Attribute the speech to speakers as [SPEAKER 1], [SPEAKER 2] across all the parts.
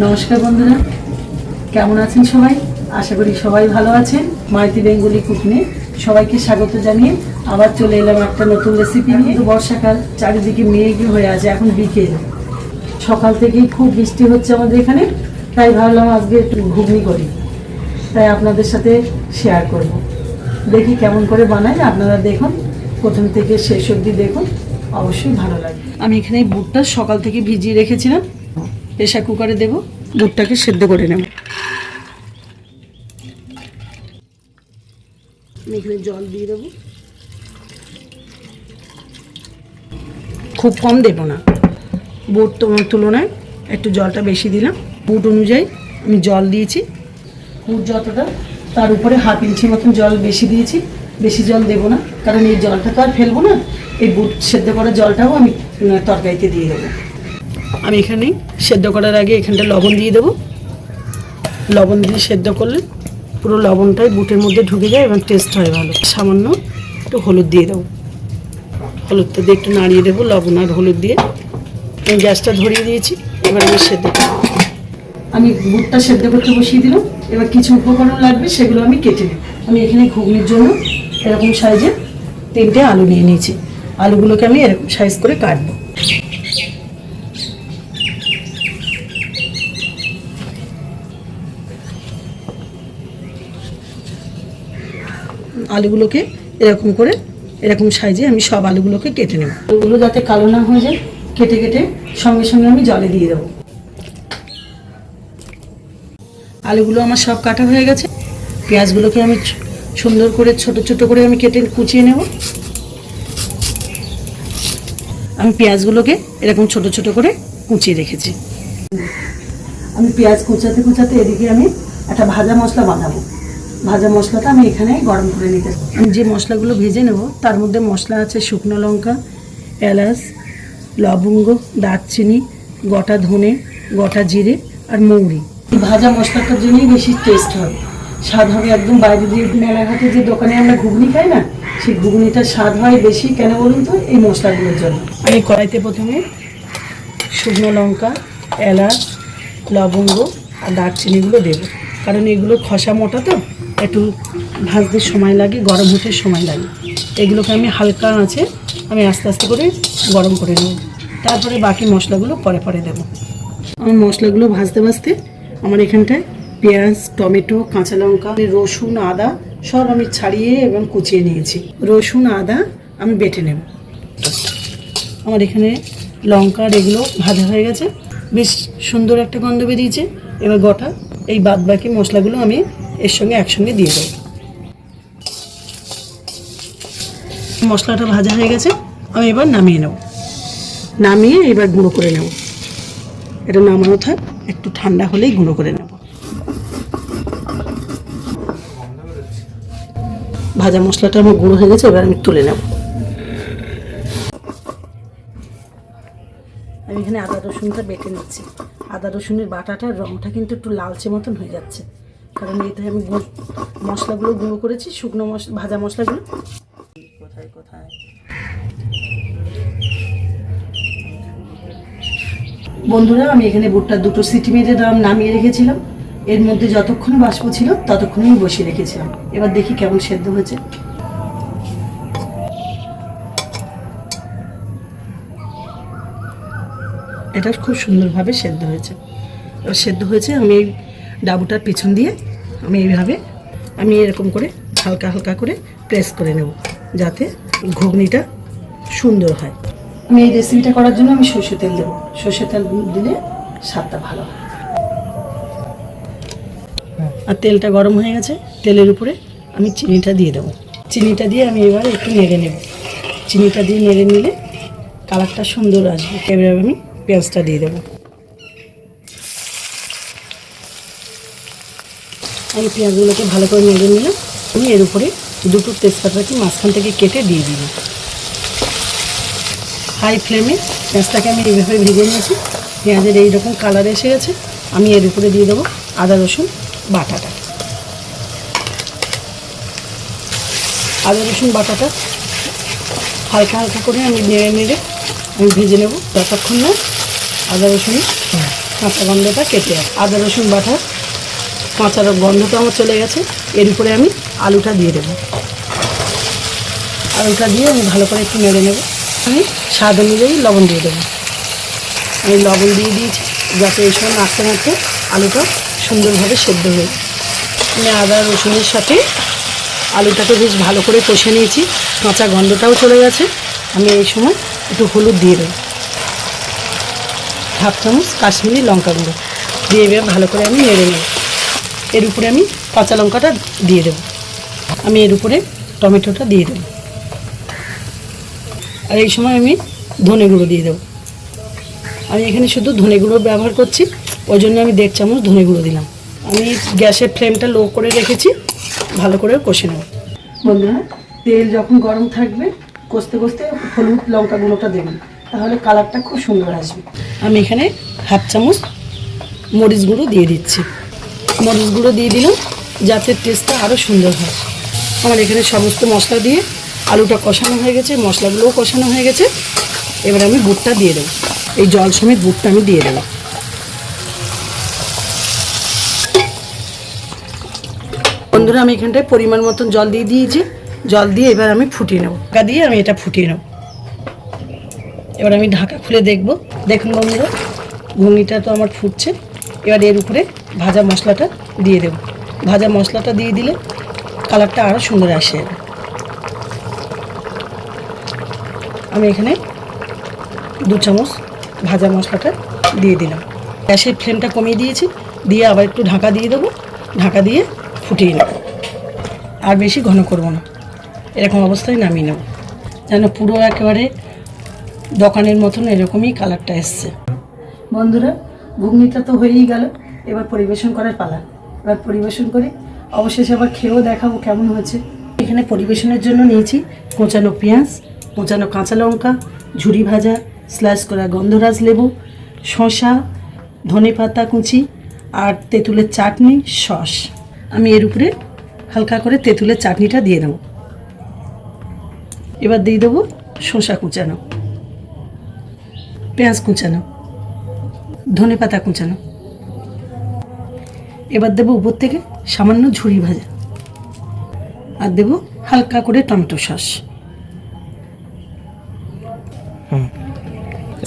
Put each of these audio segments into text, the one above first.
[SPEAKER 1] নমস্কার বন্ধুরা, কেমন আছেন সবাই? আশা করি সবাই ভালো আছেন। মাইতি বেঙ্গলি কুকিংয়ে সবাইকে স্বাগত জানিয়ে আবার চলে এলাম একটা নতুন রেসিপি নিয়ে। বর্ষাকাল, চারিদিকে মেঘ হয়ে আছে, এখন বিকেল, সকাল থেকেই খুব বৃষ্টি হচ্ছে আমাদের এখানে। তাই ভাবলাম আজকে একটু ঘুগনি করি, তাই আপনাদের সাথে শেয়ার করব। দেখি কেমন করে বানাই, আপনারা দেখুন, প্রথম থেকে শেষ অবধি দেখুন, অবশ্যই ভালো লাগে। আমি এখানে বুটটা সকাল থেকে ভিজিয়ে রেখেছিলাম, প্রেসার কুকারে দেব, বুটটাকে সেদ্ধ করে নেব। আমি এখানে জল দিয়ে দেবো, খুব কম দেব না, বুট তুলনায় একটু জলটা বেশি দিলাম। বুট অনুযায়ী আমি জল দিয়েছি, বুট যতটা তার উপরে হাফ ইঞ্চি মতন জল বেশি দিয়েছি। বেশি জল দেব না, কারণ এই জলটা তো আর ফেলবো না, এই বুট সেদ্ধ করা জলটাও আমি তরকারিতে দিয়ে দেবো। আমি এখানে সেদ্ধ করার আগে এখানটা লবণ দিয়ে দেবো। লবণ দিয়ে সেদ্ধ করলে পুরো লবণটাই বুটের মধ্যে ঢুকে যায় এবং টেস্ট হয় ভালো। সামান্য একটু হলুদ দিয়ে দেবো, হলুদটা দিয়ে একটু নাড়িয়ে দেবো লবণ আর হলুদ দিয়ে। আমি গ্যাসটা ধরিয়ে দিয়েছি, এবার আমি সেদ্ধ করব। আমি বুটটা সেদ্ধ করতে বসিয়ে দিলাম। এবার কিছু উপকরণ লাগবে, সেগুলো আমি কেটে নেব। আমি এখানে ঘুগনির জন্য এরকম সাইজে 3টে আলু নিয়ে নিয়েছি। আলুগুলোকে আমি এরকম সাইজ করে কাটবো। আলুগুলোকে এরকম সাইজে আমি সব আলুগুলোকে কেটে নেব। আলুগুলো যাতে কালো না হয়ে যায়, কেটে কেটে সঙ্গে সঙ্গে আমি জলে দিয়ে দেবো। আলুগুলো আমার সব কাটা হয়ে গেছে। পেঁয়াজগুলোকে আমি সুন্দর করে ছোট ছোট করে আমি কেটে কুচিয়ে নেব। আমি পেঁয়াজগুলোকে এরকম ছোট ছোট করে কুচিয়ে রেখেছি। আমি পেঁয়াজ কুচাতে কুচাতে এদিকে আমি একটা ভাজা মশলা বানাবো। ভাজা মশলাটা আমি এখানে গরম করে নিতে। আমি যে মশলাগুলো ভেজে নেব তার মধ্যে মশলা আছে শুকনো লঙ্কা, এলাচ, লবঙ্গ, দারচিনি, গোটা ধনে, গোটা জিরে আর মৌরি। এই ভাজা মশলাটার জন্যই বেশি টেস্ট হবে, স্বাদ হবে একদম। বাইরে দিয়ে মেলাঘাটে যে দোকানে আমরা ঘুগনি খাই না, সেই ঘুগনিটার স্বাদ হয় বেশি। কেন বলুন তো? এই মশলাগুলোর জন্য। আমি কড়াইতে প্রথমে শুকনো লঙ্কা, এলাচ, লবঙ্গ আর দারচিনিগুলো দেবো, কারণ এগুলো খসা মোটা তো, একটু ভাজতে সময় লাগে, গরম হতে সময় লাগে। এগুলোকে আমি হালকা আঁচে আমি আস্তে আস্তে করে গরম করে নেব। তারপরে বাকি মশলাগুলো পরে পরে দেবো। আমার মশলাগুলো ভাজতে ভাজতে আমার এখানটায় পেঁয়াজ, টমেটো, কাঁচা লঙ্কা, রসুন, আদা সব আমি ছাড়িয়ে এবং কুচিয়ে নিয়েছি। রসুন আদা আমি বেটে নেব। আমার এখানে লঙ্কার এগুলো ভাজা হয়ে গেছে, বেশ সুন্দর একটা গন্ধ বেরিয়েছে। এবার গোটা এই বাদ বাকি মশলাগুলো আমি এর সঙ্গে একসঙ্গে দিয়ে দেবো। মশলাটা ভাজা হয়ে গেছে, আমি এবার নামিয়ে নেব। নামিয়ে এবার গুঁড়ো করে নেব। এটা নামানো থাক, একটু ঠান্ডা হলেই গুঁড়ো করে নেব। ভাজা মশলাটা আমার গুঁড়ো হয়ে গেছে, এবার আমি তুলে নেব। আমি এখানে আদা রসুনটা বেটে নিচ্ছি। আদা রসুনের বাটাটার রঙটা কিন্তু একটু লালচে মতন হয়ে যাচ্ছে, কারণ এতে আমি মশলাগুলো গুঁড়ো করেছি, শুকনো মশলা, ভাজা মশলাগুলো। কোথায় কোথায় বন্ধুরা, আমি এখানে বুটটা 2টো সিটি মেরে নামিয়ে রেখেছিলাম। এর মধ্যে যতক্ষণ বাষ্প ছিল ততক্ষণই আমি বসিয়ে রেখেছিলাম। এবার দেখি কেমন সেদ্ধ হয়েছে। এটা খুব সুন্দরভাবে সেদ্ধ হয়েছে। এবার সেদ্ধ হয়েছে, আমি এই ডাবুটার পিছন দিয়ে আমি এরকম করে হালকা হালকা করে প্রেস করে নেব, যাতে ঘুগনিটা সুন্দর হয়। আমি এই রেসিপিটা করার জন্য আমি সর্ষে তেল দেবো। সর্ষে তেল দিলে স্বাদটা ভালো হয়। আর তেলটা গরম হয়ে গেছে, তেলের উপরে আমি চিনিটা দিয়ে দেবো। চিনিটা দিয়ে আমি এবার একটু নেড়ে নেব। চিনিটা দিয়ে নেড়ে নিলে কালারটা সুন্দর আসবে। এবার আমি পেঁয়াজটা দিয়ে দেবো। আমি পেঁয়াজগুলোকে ভালো করে নেড়ে নিলাম। আমি এর উপরে 2টো তেজপাতাকে মাঝখান থেকে কেটে দিয়ে দিই। হাই ফ্লেমে পেঁয়াজটাকে আমি এইভাবে ভেজে নিয়েছি। পেঁয়াজের এইরকম কালার এসে গেছে। আমি এর উপরে দিয়ে দেবো আদা রসুন বাটাটা। আদা রসুন বাটাটা হালকা হালকা করে আমি নেড়ে নেড়ে আমি ভেজে নেব, যতক্ষণ না আদা রসুন কাঁচা গন্ধটা কেটে যায়। আদা রসুন বাটা কাঁচা গন্ধটা আমার চলে গেছে। এর উপরে আমি আলুটা দিয়ে দেবো। আলুটা দিয়ে আমি ভালো করে একটু নেড়ে নেব। আমি স্বাদ অনুযায়ী লবণ দিয়ে দেবো। আমি লবণ দিয়ে দিয়েছি যাতে এই সময় নাড়তে নাড়তে আলুটা সুন্দরভাবে সেদ্ধ হয়ে। আমি আদা রসুনের সাথে আলুটাকে বেশ ভালো করে কষে নিয়েছি, কাঁচা গন্ধটাও চলে গেছে। আমি এই সময় একটু হলুদ দিয়ে দেবো, হাফ চামচ কাশ্মীরি লঙ্কা গুঁড়ো দিয়ে এবার ভালো করে আমি নেড়ে নেব। এর উপরে আমি কাঁচা লঙ্কাটা দিয়ে দেবো। আমি এর উপরে টমেটোটা দিয়ে দেবো। আর এই সময় আমি ধনে গুঁড়ো দিয়ে দেবো। আমি এখানে শুধু ধনে গুঁড়ো ব্যবহার করছি, ওই জন্য আমি 1.5 চামচ ধনে গুঁড়ো দিলাম। আমি গ্যাসের ফ্লেমটা লো করে রেখেছি, ভালো করে কষে নেব। বন্ধুরা, তেল যখন গরম থাকবে কষতে কষতে হলুদ লঙ্কা গুঁড়োটা দেবেন, তাহলে কালারটা খুব সুন্দর আসবে। আমি এখানে হাফ চামচ মরিচ গুঁড়ো দিয়ে দিচ্ছি। মরিচ গুঁড়ো দিয়ে দিলাম যাতে টেস্টটা আরও সুন্দর হয়। আমার এখানে সমস্ত মশলা দিয়ে আলুটা কষানো হয়ে গেছে, মশলাগুলোও কষানো হয়ে গেছে। এবার আমি বুটটা দিয়ে দেবো। এই জল সমেত বুটটা আমি দিয়ে দেবো। বন্ধুরা, আমি এখানটায় পরিমাণ মতন জল দিয়ে দিয়েছি। জল দিয়ে এবার আমি ফুটিয়ে নেব। ঢাকা দিয়ে আমি এটা ফুটিয়ে নেব। এবার আমি ঢাকা খুলে দেখব। দেখুন বন্ধুরা, ঘুগনিটা তো আমার ফুটছে। এবার এর উপরে ভাজা মশলাটা দিয়ে দেব। ভাজা মশলাটা দিয়ে দিলে কালারটা আরও সুন্দর আসে। আমি এখানে 2 চামচ ভাজা মশলাটা দিয়ে দিলাম। গ্যাসের ফ্লেমটা কমিয়ে দিয়েছি, দিয়ে আবার একটু ঢাকা দিয়ে দেবো। ঢাকা দিয়ে ফুটিয়ে নেব। আর বেশি ঘন করব না, এরকম অবস্থায় নামিয়ে নেব, যেন পুরো একেবারে দোকানের মতন এরকমই কালারটা এসছে। বন্ধুরা, ঘুগনিটা তো হয়েই গেল, এবার পরিবেশন করার পালা। এবার পরিবেশন করি, অবশেষে আবার খেয়েও দেখাবো কেমন হয়েছে। এখানে পরিবেশনের জন্য নিয়েছি কোঁচানো পেঁয়াজ, কোঁচানো কাঁচা লঙ্কা, ঝুরি ভাজা, স্লাইস করা গন্ধরাজ লেবু, শসা, ধনেপাতা কুচি আর তেঁতুলের চাটনি, সস। আমি এর উপরে হালকা করে তেঁতুলের চাটনিটা দিয়ে দেবো। এবার দিয়ে দেবো শসা কুচানো, পেঁয়াজ কুচানো, ধনেপাতা কুচানো। এবার দেবো উপর থেকে সামান্য ঝুরি ভাজা, আর দেবো হালকা করে টমেটো সস।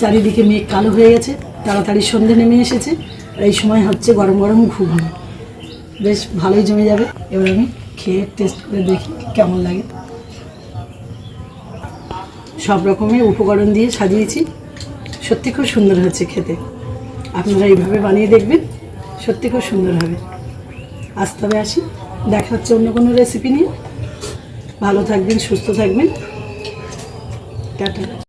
[SPEAKER 1] চারিদিকে মেঘ কালো হয়ে গেছে, তাড়াতাড়ি সন্ধে নেমে এসেছে। আর এই সময় হচ্ছে গরম গরম ঘুগনি, বেশ ভালোই জমে যাবে। এবার আমি খেয়ে টেস্ট করে দেখি কেমন লাগে। সব রকমের উপকরণ দিয়ে সাজিয়েছি, সত্যি খুব সুন্দর হয়েছে খেতে। আপনারা এইভাবে বানিয়ে দেখবেন, সত্যি খুব সুন্দর হবে। আজ তবে আসি, দেখা হচ্ছে অন্য কোনো রেসিপি নিয়ে। ভালো থাকবেন, সুস্থ থাকবেন, টাটা।